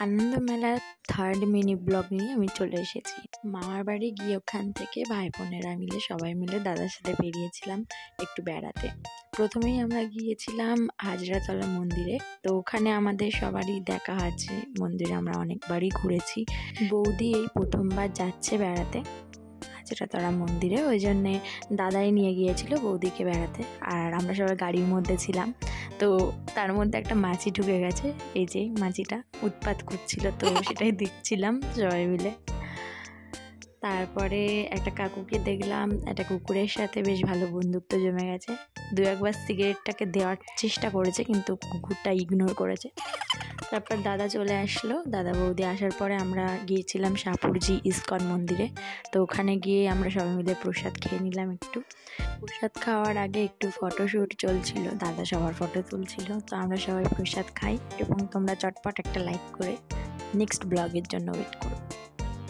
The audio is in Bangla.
আনন্দ মেলার থার্ড মিনি ব্লগ নিয়ে আমি চলে এসেছি। মামার বাড়ি গিয়ে ওখান থেকে ভাই বোনেরা মিলে সবাই মিলে দাদার সাথে বেরিয়েছিলাম একটু বেড়াতে। প্রথমেই আমরা গিয়েছিলাম হাজরাতলা মন্দিরে। তো ওখানে আমাদের সবারই দেখা আছে, মন্দিরে আমরা অনেকবারই ঘুরেছি। বৌদি এই প্রথমবার যাচ্ছে বেড়াতে হাজরাতলা মন্দিরে, ওই জন্যে দাদাই নিয়ে গিয়েছিল বৌদিকে বেড়াতে। আর আমরা সবাই গাড়ির মধ্যে ছিলাম। তো তার মধ্যে একটা মাছি ঢুকে গেছে, এই যে মাছিটা উৎপাত করছিল, তো সেটাই দেখছিলাম সবাই মিলে। তারপরে একটা কাকুকে দেখলাম, একটা কুকুরের সাথে বেশ ভালো বন্ধুত্ব জমে গেছে। দু একবার সিগারেটটাকে দেওয়ার চেষ্টা করেছে, কিন্তু কুকুরটা ইগনোর করেছে। তারপর দাদা চলে আসলো। দাদা বৌদি আসার পরে আমরা গিয়েছিলাম সাপুরজি ইস্কন মন্দিরে। তো ওখানে গিয়ে আমরা সবাই মিলে প্রসাদ খেয়ে নিলাম। একটু প্রসাদ খাওয়ার আগে একটু ফটোশ্যুট চলছিল, দাদা সবার ফটো তুলছিল। তো আমরা সবাই প্রসাদ খাই এবং তোমরা চটপট একটা লাইক করে নেক্সট ব্লগের জন্য ওয়েট করো।